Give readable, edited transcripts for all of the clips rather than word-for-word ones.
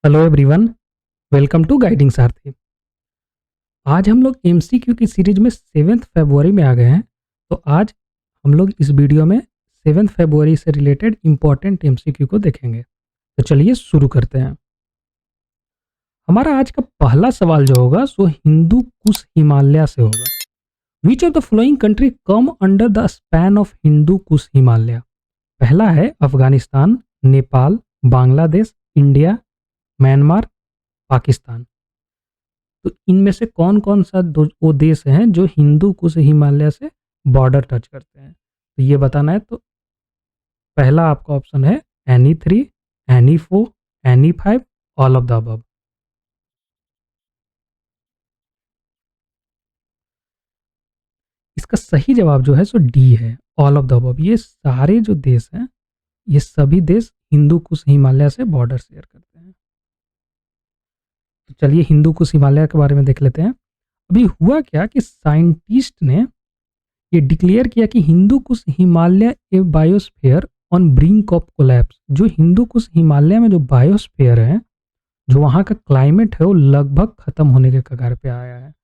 Hello everyone, welcome to guiding Sarathi. आज हम लोग एमसीक्यू की सीरीज में 7 फरवरी में आ गए हैं। तो आज हम लोग इस वीडियो में 7 फरवरी से रिलेटेड इंपॉर्टेंट एमसीक्यू को देखेंगे। तो चलिए शुरू करते हैं। हमारा आज का पहला सवाल जो होगा सो हिंदू कुश हिमालय से होगा। Which of the following country come under the span of Hindu Kush Himalaya? पहला है अफगानिस्तान, नेपाल, बांग्लादेश, इंडिया, म्यांमार, पाकिस्तान। तो इनमें से कौन कौन सा वो देश हैं जो हिंदू कुश हिमालय से बॉर्डर टच करते हैं? तो ये बताना है। तो पहला आपका ऑप्शन है any three, any four, any five, all of the above. इसका सही जवाब जो है सो डी है, ऑल ऑफ द अबव। ये सारे जो देश हैं ये सभी देश हिंदू कुश हिमालय से बॉर्डर शेयर करते हैं। तो चलिए हिंदू कुश हिमालय के बारे में देख लेते हैं। अभी हुआ क्या कि साइंटिस्ट ने ये डिक्लेयर किया कि Hindu Kush Himalaya a biosphere on brink of collapse. जो हिंदू कुश हिमालय में जो बायोस्फीयर है, जो वहाँ का क्लाइमेट है, वो लगभग खत्म होने के कगार पे आया है।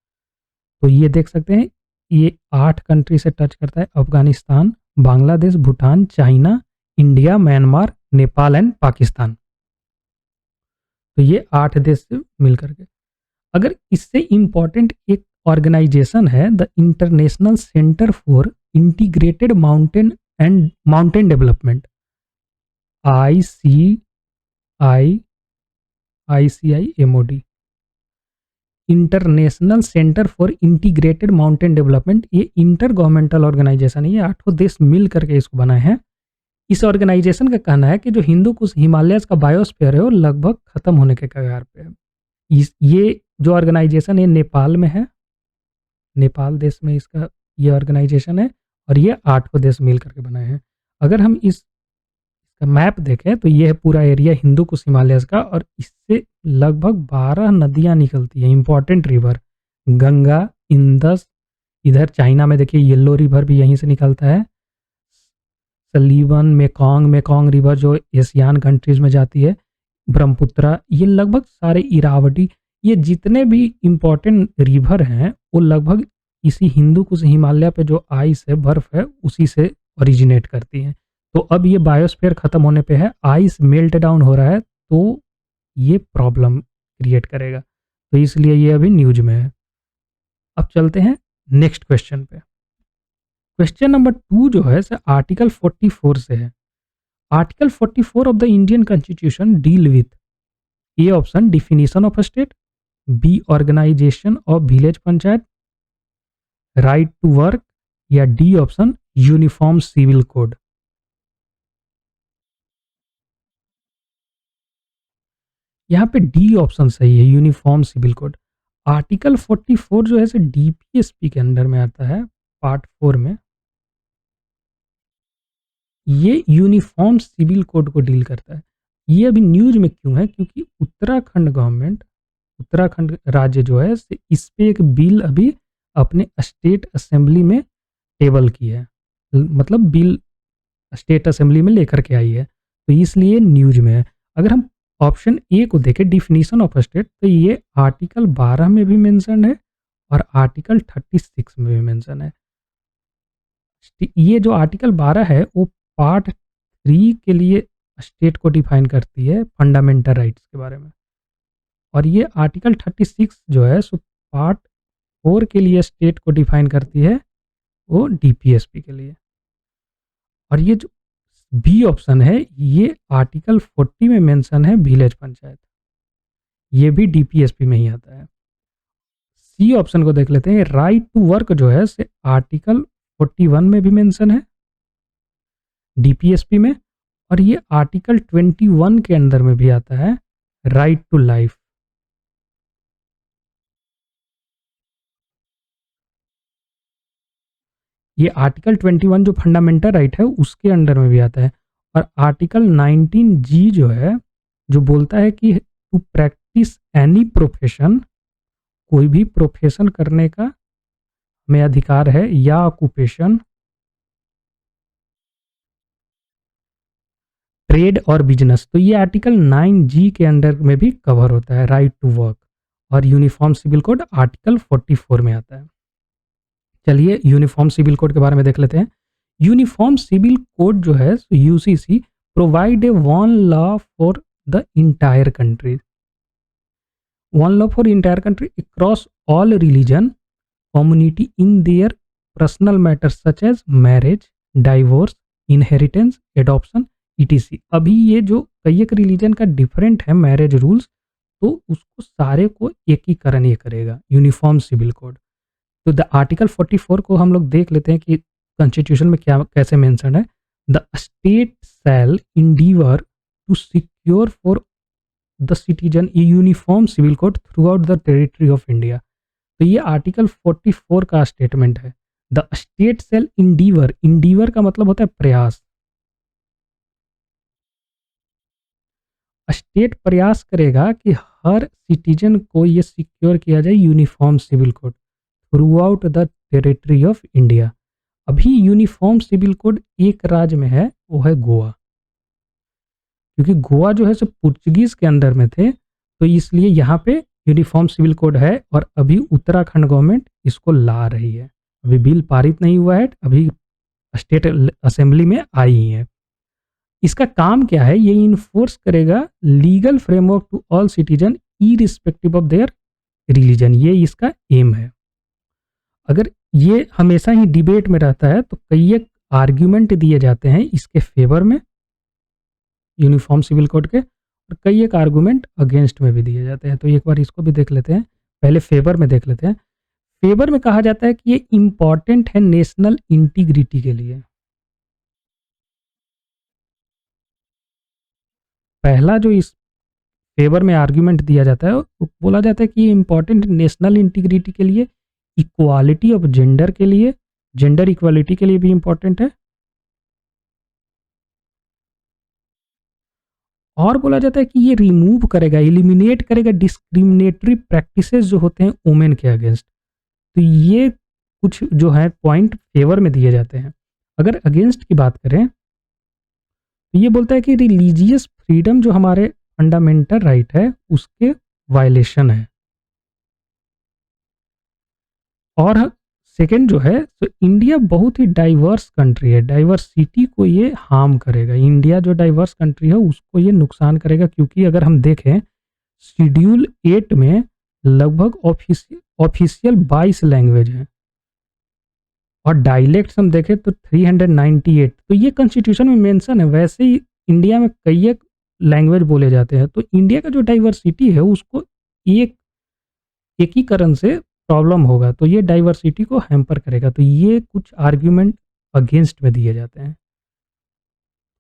तो ये देख सकते हैं, ये 8 कंट्री से टच करता है: Afghanistan, Bangladesh, Bhutan, China, India, Myanmar, Nepal and Pakistan. तो ये 8 देश से मिल करके, अगर इससे इंपॉर्टेंट एक ऑर्गेनाइजेशन है the international centre for integrated mountain development, ICIMOD, international centre for integrated mountain development. ये इंटर गवर्नमेंटल ऑर्गेनाइजेशन है, ये 8 देश मिल करके इसको बनाए हैं। इस ऑर्गेनाइजेशन का कहना है कि जो हिंदू कुश हिमालय का बायोस्फीयर है वो लगभग खत्म होने के कगार पे है। ये जो ऑर्गेनाइजेशन है नेपाल में है, नेपाल देश में इसका ये ऑर्गेनाइजेशन है, और ये 8 देश मिल करके बनाए हैं। अगर हम इसका मैप देखें तो ये है पूरा एरिया हिंदू कुश हिमालय का, और इससे लगभग 12 नदियां निकलती हैं, इंपॉर्टेंट रिवर। गंगा, इंदस, इधर चाइना में देखिए येलो रिवर भी यहीं से निकलता है, सलीवन, मेकोंग रिवर जो एशियान कंट्रीज में जाती है, ब्रह्मपुत्रा, ये लगभग सारे, इरावती, ये जितने भी इम्पोर्टेंट रिवर हैं वो लगभग इसी हिंदू कुश हिमालय पे जो आइस है, बर्फ है, उसी से ओरिजिनेट करती हैं। तो अब ये बायोस्फीयर खत्म होने पे है, आइस मेल्ट डाउन हो रहा है, तो ये प्रॉब्लम क्रिएट करेगा। तो इसलिए ये अभी न्यूज में है। अब चलते हैं नेक्स्ट क्वेश्चन पे। क्वेश्चन नंबर 2 जो है सर आर्टिकल 44 से है। Article 44 of the Indian constitution deal with, A option definition of state, B organization of village panchayat, right to work, या D option uniform civil code. यहाँ पे डी ऑप्शन सही है, यूनिफॉर्म सिविल कोड। आर्टिकल 44 जो है sir DPSP के under में आता है, पार्ट 4 में। ये यूनिफॉर्म सिविल कोड को डील करता है। ये अभी न्यूज में क्यों है? क्योंकि उत्तराखंड गवर्नमेंट, उत्तराखंड राज्य जो है इस पे एक बिल अभी अपने स्टेट असेंबली में टेबल की है, मतलब बिल स्टेट असेंबली में लेकर के आई है, तो इसलिए न्यूज में है। अगर हम ऑप्शन ए को देखें, डिफिनीशन ऑफ स्टेट, तो ये आर्टिकल 12 में भी मेंशन है और आर्टिकल 36 में भी मेंशन है। ये जो आर्टिकल 12 है वो पार्ट 3 के लिए स्टेट को डिफाइन करती है, फंडामेंटल राइट्स के बारे में, और ये आर्टिकल 36 जो है सो पार्ट 4 के लिए स्टेट को डिफाइन करती है, वो डीपीएसपी के लिए। और ये जो बी ऑप्शन है ये आर्टिकल 40 में मेंशन है, विलेज पंचायत, ये भी डीपीएसपी में ही आता है। सी ऑप्शन को देख लेते हैं, राइट टू वर्क जो है से आर्टिकल 41 में भी मेंशन है डीपीएसपी में, और ये आर्टिकल 21 के अंदर में भी आता है, राइट टू लाइफ। ये आर्टिकल 21 जो फंडामेंटल राइट है उसके अंडर में भी आता है। और आर्टिकल 19G जो है, जो बोलता है कि टू प्रैक्टिस एनी प्रोफेशन, कोई भी प्रोफेशन करने का हमें अधिकार है, या ऑक्यूपेशन ट्रेड और बिजनेस, तो ये आर्टिकल 9G के अंडर में भी कवर होता है, राइट टू वर्क। और यूनिफॉर्म सिविल कोड आर्टिकल 44 में आता है। चलिए यूनिफॉर्म सिविल कोड के बारे में देख लेते हैं। यूनिफॉर्म सिविल कोड जो है UCC provide a one law for the entire country, one law for entire country across all religion community in their personal matters such as marriage, divorce, inheritance, adoption, etc. अभी ये जो कई एक religion का different है marriage rules, तो उसको सारे को एकीकरण ये करेगा यूनिफॉर्म सिविल कोड। तो द आर्टिकल 44 को हम लोग देख लेते हैं कि कॉन्स्टिट्यूशन में क्या कैसे मेंशन है। The state shall endeavour to secure for the citizen a uniform civil code throughout the territory of India. तो ये आर्टिकल 44 का स्टेटमेंट है। The state shall endeavour, endeavour का मतलब होता है प्रयास। स्टेट प्रयास करेगा कि हर सिटीजन को ये सिक्योर किया जाए uniform civil code throughout the territory of India. अभी यूनिफॉर्म सिविल कोड एक राज्य में है, वो है गोवा, क्योंकि गोवा जो है सो पुर्तगीज के अंडर में थे, तो इसलिए यहाँ पे यूनिफॉर्म सिविल कोड है। और अभी उत्तराखंड गवर्नमेंट इसको ला रही है, अभी बिल पारित नहीं हुआ है, अभी स्टेट असेंबली में आई ही है। इसका काम क्या है, ये इन्फोर्स करेगा legal framework to all citizen irrespective of their religion, ये इसका एम है। अगर ये हमेशा ही डिबेट में रहता है, तो कई एक आर्ग्यूमेंट दिए जाते हैं इसके फेवर में यूनिफॉर्म सिविल कोड के, और कई एक आर्गूमेंट अगेंस्ट में भी दिए जाते हैं। तो एक बार इसको भी देख लेते हैं, पहले फेवर में देख लेते हैं। फेवर में कहा जाता है कि ये इंपॉर्टेंट है नेशनल इंटीग्रिटी के लिए। पहला जो इस फेवर में आर्ग्यूमेंट दिया जाता है, वो बोला जाता है कि ये इंपॉर्टेंट नेशनल इंटीग्रिटी के लिए, इक्वालिटी ऑफ जेंडर के लिए, जेंडर इक्वालिटी के लिए भी इंपॉर्टेंट है, और बोला जाता है कि ये रिमूव करेगा, एलिमिनेट करेगा डिस्क्रिमिनेटरी प्रैक्टिसेस जो होते हैं वुमेन के अगेंस्ट। तो ये कुछ जो है पॉइंट फेवर में दिए जाते हैं। अगर अगेंस्ट की बात करें, तो ये बोलता है कि रिलीजियस फ्रीडम जो हमारे फंडामेंटल राइट है उसके वायलेशन है। और सेकंड जो है, तो इंडिया बहुत ही डाइवर्स कंट्री है, डाइवर्सिटी को ये हार्म करेगा। इंडिया जो डाइवर्स कंट्री है उसको ये नुकसान करेगा, क्योंकि अगर हम देखें शेड्यूल 8 में लगभग ऑफिशियल 22 लैंग्वेज है, और डायलेक्ट्स हम देखें तो 398। तो ये कॉन्स्टिट्यूशन में मेंशन है। वैसे ही इंडिया में कई एक लैंग्वेज बोले जाते हैं, तो इंडिया का जो डाइवर्सिटी है उसको एक एकीकरण से प्रॉब्लम होगा, तो ये डाइवर्सिटी को हैम्पर करेगा। तो ये कुछ आर्ग्यूमेंट अगेंस्ट में दिए जाते हैं,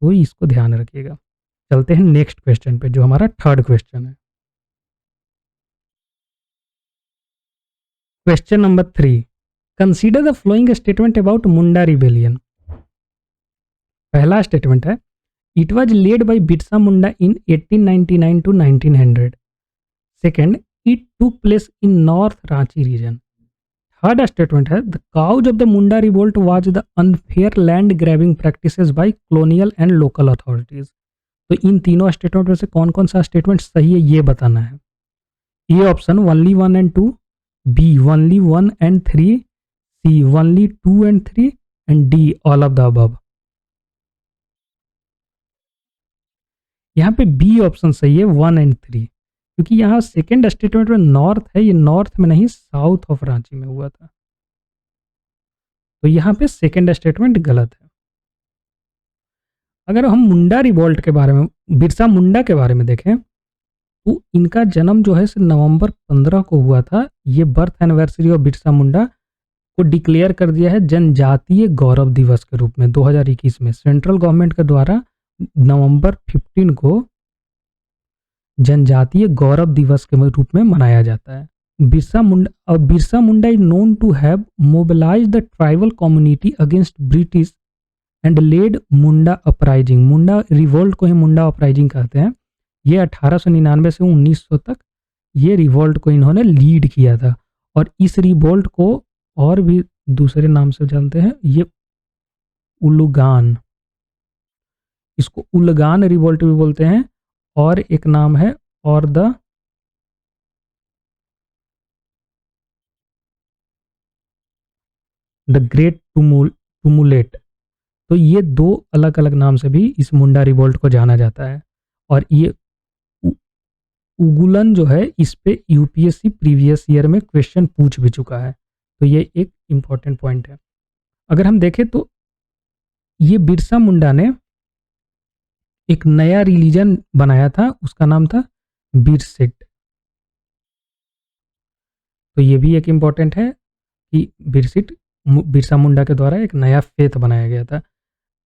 तो इसको ध्यान रखिएगा। चलते हैं नेक्स्ट क्वेश्चन पे, जो हमारा थर्ड क्वेश्चन है। Question number 3, consider the flowing statement about Munda rebellion. पहला स्टेटमेंट है, it was led by Birsa Munda in 1899 to 1900। Second, it took place in north Ranchi region. Third statement है, the cause of the Munda revolt was the unfair land grabbing practices by colonial and local authorities. तो इन तीनों statement में से कौन कौन सा statement सही है ये बताना है। A option only 1 and 2, B only 1 and 3, C only 2 and 3, and D all of the above. यहाँ पे बी ऑप्शन सही है, 1 एंड 3, क्योंकि यहाँ सेकेंड स्टेटमेंट में नॉर्थ है, ये नॉर्थ में नहीं साउथ ऑफ रांची में हुआ था, तो यहाँ पे सेकेंड स्टेटमेंट गलत है। अगर हम मुंडा रिवोल्ट के बारे में, बिरसा मुंडा के बारे में देखें, तो इनका जन्म जो है नवंबर 15 को हुआ था। ये birth anniversary of Birsa Munda को डिक्लेयर कर दिया है जनजातीय गौरव दिवस के रूप में 2021 में। सेंट्रल गवर्नमेंट के द्वारा नवंबर 15 को जनजातीय गौरव दिवस के रूप में मनाया जाता है। Birsa Munda is known to have mobilize the tribal community against British and led Munda uprising. Munda revolt को ही मुंडा अपराइजिंग कहते हैं। ये 1899 से 1900 तक ये रिवोल्ट को इन्होंने लीड किया था, और इस रिवोल्ट को और भी दूसरे नाम से जानते हैं, ये उलुगान। इसको उलगान रिवोल्ट भी बोलते हैं, और एक नाम है और द ग्रेट टुमुलेट। तो ये दो अलग अलग नाम से भी इस मुंडा रिवोल्ट को जाना जाता है। और ये उ- उगुलन जो है, इस पे यूपीएससी प्रीवियस ईयर में क्वेश्चन पूछ भी चुका है, तो ये एक इंपॉर्टेंट पॉइंट है। अगर हम देखें तो ये बिरसा मुंडा ने एक नया रिलीजन बनाया था, उसका नाम था बिरसिट। तो ये भी एक इम्पॉर्टेंट है कि बिरसिट बिरसा मुंडा के द्वारा एक नया फेथ बनाया गया था।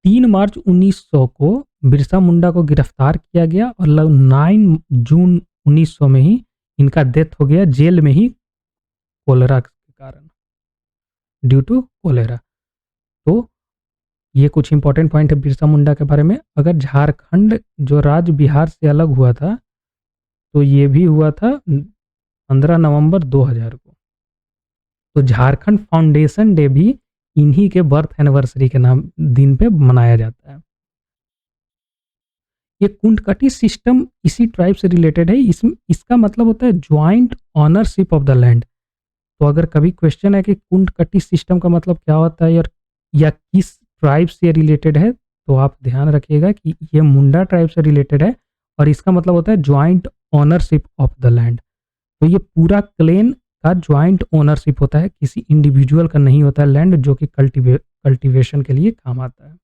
3 मार्च 1900 को बिरसा मुंडा को गिरफ्तार किया गया और 9 जून 1900 में ही इनका डेथ हो गया, जेल में ही, कोलेरा के कारण, ड्यू टू कोलेरा। तो ये कुछ इंपॉर्टेंट पॉइंट है बिरसा मुंडा के बारे में। अगर झारखंड जो राज्य बिहार से अलग हुआ था, तो ये भी हुआ था 15 नवंबर 2000 को। तो झारखंड फाउंडेशन डे भी इन्हीं के बर्थ एनिवर्सरी के नाम दिन पे मनाया जाता है। ये कुंडकटी सिस्टम इसी ट्राइब से रिलेटेड है। इसका मतलब होता है joint ownership of the land. तो अगर कभी क्वेश्चन है कि कुंडकटी सिस्टम का मतलब क्या होता है और या किस ट्राइब से रिलेटेड है, तो आप ध्यान रखिएगा कि ये मुंडा ट्राइब से रिलेटेड है और इसका मतलब होता है joint ownership of the land. तो ये पूरा क्लेन का ज्वाइंट ओनरशिप होता है, किसी इंडिविजुअल का नहीं होता है लैंड, जो कि कल्टीवेशन के लिए काम आता है।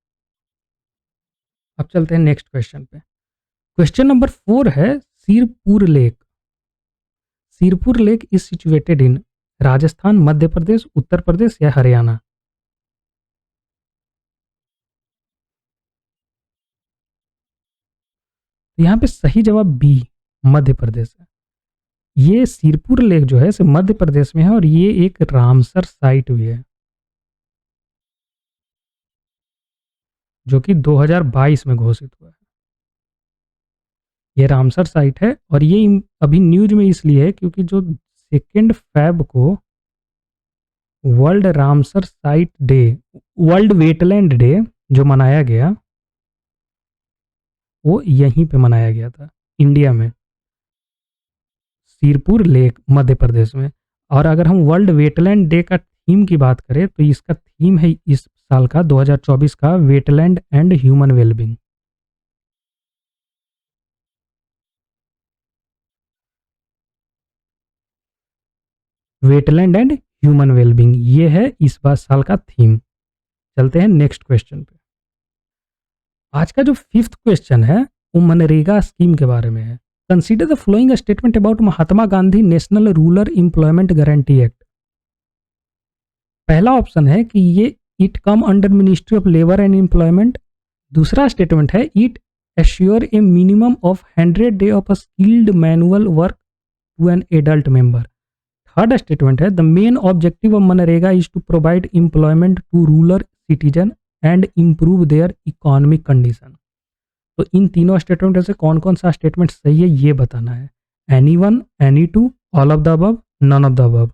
अब चलते हैं नेक्स्ट क्वेश्चन पे। क्वेश्चन नंबर 4 है Sirpur lake. Sirpur lake is situated in Rajasthan, Madhya Pradesh, Uttar Pradesh या हरियाणा। तो यहाँ पे सही जवाब बी, मध्य प्रदेश है। ये सिरपुर लेक जो है इसे मध्य प्रदेश में है और ये एक रामसर साइट भी है, जो कि 2022 में घोषित हुआ है। ये रामसर साइट है और ये अभी न्यूज में इसलिए है क्योंकि जो 2 फरवरी को world Ramsar site day, world wetland day जो मनाया गया, वो यहीं पे मनाया गया था, इंडिया में, सिरपुर लेक, मध्य प्रदेश में। और अगर हम वर्ल्ड वेटलैंड डे का थीम की बात करें, तो इसका थीम है इस साल का 2024 का wetland and human wellbeing. Wetland and human wellbeing, ये है इस बार साल का थीम। चलते हैं नेक्स्ट क्वेश्चन पे। आज का जो 5th क्वेश्चन है वो मनरेगा स्कीम के बारे में है। Consider the flowing statement about Mahatma Gandhi national rural employment guarantee act. पहला ऑप्शन है कि ये it come under ministry of labour and employment. दूसरा स्टेटमेंट है it assure a minimum of 100 day of a skilled manual work to an adult member. Third statement है the main objective of MNREGA is to provide employment to rural citizen and improve their economic condition. तो इन तीनों statement में से कौन कौन सा statement सही है ये बताना है। Any one, any two, all of the above, none of the above.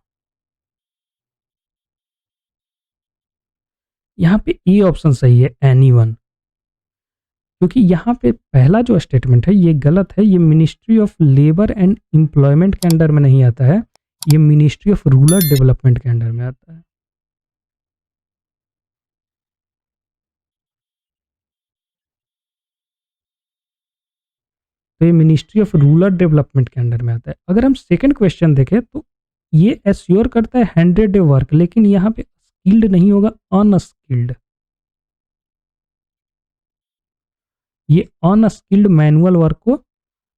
यहाँ पे ए ऑप्शन सही है, एनी वन, क्योंकि यहाँ पे पहला जो स्टेटमेंट है ये गलत है। ये ministry of labour and employment के अंडर में नहीं आता है, ये मिनिस्ट्री ऑफ रूरल डेवलपमेंट के अंडर में आता है। तो ये मिनिस्ट्री ऑफ रूरल डेवलपमेंट के अंडर में आता है। अगर हम सेकंड क्वेश्चन देखें तो ये एश्योर करता है 100 डे वर्क, लेकिन यहाँ पे स्किल्ड नहीं होगा, अनस्किल्ड। ये अनस्किल्ड मैनुअल वर्क को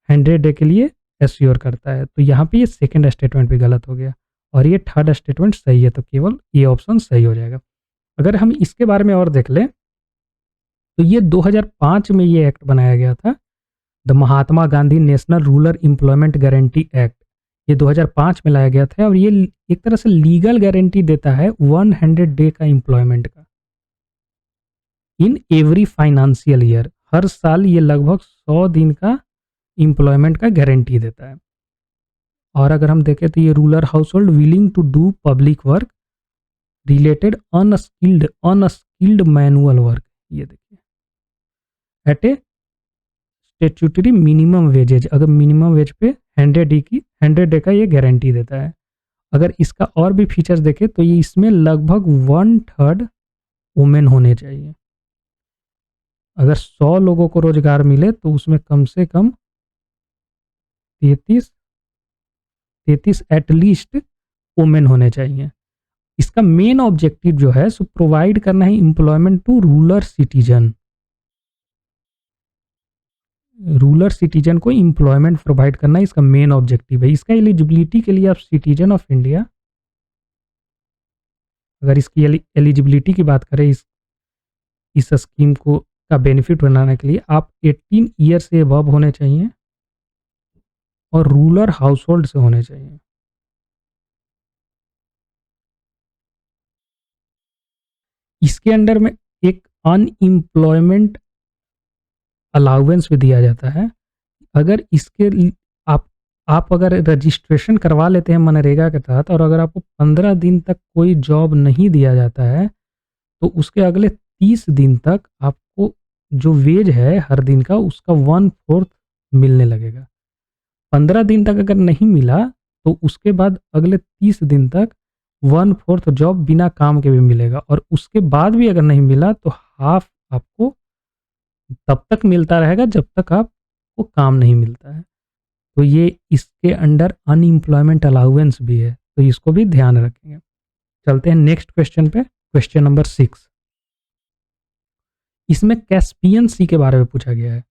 100 डे के लिए एश्योर करता है। तो यहाँ पे ये सेकंड स्टेटमेंट भी गलत हो गया और ये थर्ड स्टेटमेंट सही है, तो केवल ये ऑप्शन सही हो जाएगा। अगर हम इसके बारे में और देख लें तो ये 2005 में ये एक्ट बनाया गया था, the Mahatma Gandhi national rural employment guarantee act. ये 2005 में लाया गया था और ये एक तरह से लीगल गारंटी देता है 100 डे का एम्प्लॉयमेंट का इन एवरी फाइनेंशियल ईयर। हर साल ये लगभग 100 दिन का एम्प्लॉयमेंट का गारंटी देता है। और अगर हम देखें तो ये rural household willing to do public work related unskilled manual work, ये देखिए at a statutory minimum wages, अगर मिनिमम वेज पे 100 डे का ये गारंटी देता है। अगर इसका और भी फीचर्स देखें तो ये इसमें लगभग 1/3 वुमेन होने चाहिए। अगर 100 लोगों को रोजगार मिले तो उसमें कम से कम 33 33 एटलीस्ट वुमेन होने चाहिए। इसका मेन ऑब्जेक्टिव जो है सो प्रोवाइड करना है एम्प्लॉयमेंट टू रूरल सिटीजन को एम्प्लॉयमेंट प्रोवाइड करना इसका मेन ऑब्जेक्टिव है। इसका एलिजिबिलिटी के लिए आप सिटीजन ऑफ इंडिया, अगर इसकी एलिजिबिलिटी की बात करें, इस स्कीम को का बेनिफिट बनाने के लिए आप 18 ईयर से अबव होने चाहिए और रूरल हाउस होल्ड से होने चाहिए। इसके अंडर में एक अनएम्प्लॉयमेंट अलाउंस भी दिया जाता है। अगर इसके आप आप अगर रजिस्ट्रेशन करवा लेते हैं मनरेगा के तहत और अगर आपको 15 दिन तक कोई जॉब नहीं दिया जाता है तो उसके अगले 30 दिन तक आपको जो वेज है हर दिन का उसका 1/4 मिलने लगेगा। 15 दिन तक अगर नहीं मिला तो उसके बाद अगले 30 दिन तक 1/4 जॉब बिना काम के भी मिलेगा और उसके बाद भी अगर नहीं मिला तो हाफ आपको तब तक मिलता रहेगा जब तक आपको काम नहीं मिलता है। तो ये इसके अंडर अनएम्प्लॉयमेंट अलाउंस भी है, तो इसको भी ध्यान रखेंगे। चलते हैं नेक्स्ट क्वेश्चन पे, क्वेश्चन नंबर 6। इसमें कैस्पियन सी के बारे में पूछा गया है।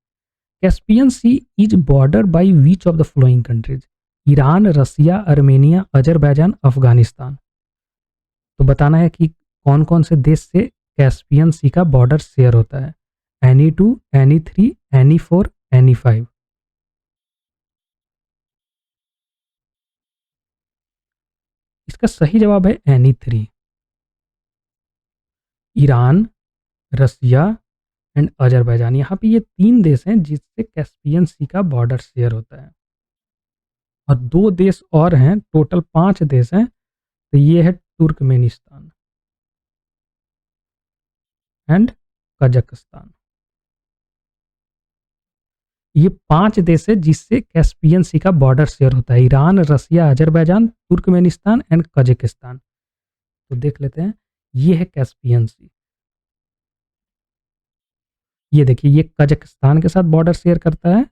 Caspian sea is border by which of the following countries? Iran, Russia, Armenia, Azerbaijan, Afghanistan. तो बताना है कि कौन कौन से देश से कैस्पियन सी का बॉर्डर शेयर होता है। NE2, NE3, NE4, NE5। इसका सही जवाब है NE3। Iran, Russia and Azerbaijan, यहाँ पे ये 3 देश हैं जिससे कैस्पियन सी का बॉर्डर शेयर होता है। और 2 देश और हैं, टोटल 5 देश हैं। तो ये है तुर्कमेनिस्तान एंड कजाकिस्तान। ये 5 देश है जिससे कैस्पियन सी का बॉर्डर शेयर होता है। Iran, Russia, Azerbaijan, Turkmenistan and Kazakhstan. तो देख लेते हैं, ये है कैस्पियन सी। ये देखिए, ये कजाकिस्तान के साथ बॉर्डर शेयर करता है,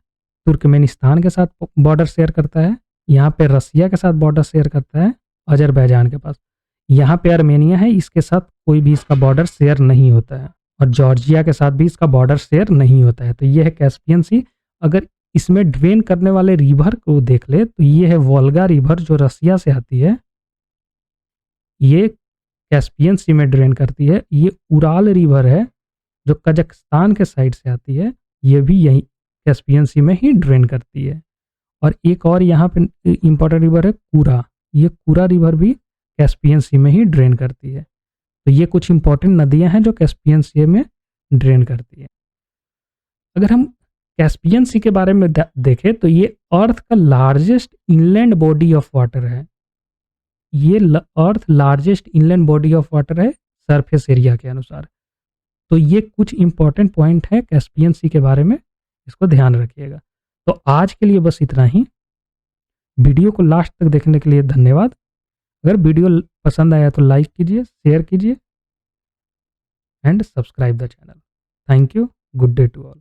तुर्कमेनिस्तान के साथ बॉर्डर शेयर करता है, यहाँ पे रसिया के साथ बॉर्डर शेयर करता है, अजरबैजान के पास। यहाँ पे अर्मेनिया है, इसके साथ कोई भी इसका बॉर्डर शेयर नहीं होता है और जॉर्जिया के साथ भी इसका बॉर्डर शेयर नहीं होता है। तो ये है कैस्पियन सी। अगर इसमें ड्रेन करने वाले रिवर को देख ले तो ये है वोल्गा रिवर जो रसिया से आती है, ये कैस्पियन सी में ड्रेन करती है। ये उराल रिवर है जो कजाकिस्तान के साइड से आती है, ये भी यही कैस्पियन सी में ही ड्रेन करती है। और एक और यहाँ पे इंपॉर्टेंट रिवर है कूरा, ये कूरा रिवर भी कैस्पियन सी में ही ड्रेन करती है। तो ये कुछ इंपॉर्टेंट नदियां हैं जो कैस्पियन सी में ड्रेन करती है। अगर हम कैस्पियन सी के बारे में देखें तो ये अर्थ का largest inland body of water है। ये earth largest inland body of water है सरफेस एरिया के अनुसार। तो ये कुछ इंपॉर्टेंट पॉइंट है कैस्पियन सी के बारे में, इसको ध्यान रखिएगा। तो आज के लिए बस इतना ही। वीडियो को लास्ट तक देखने के लिए धन्यवाद। अगर वीडियो पसंद आया तो लाइक कीजिए, शेयर कीजिए and subscribe the channel. Thank you. Good day to all.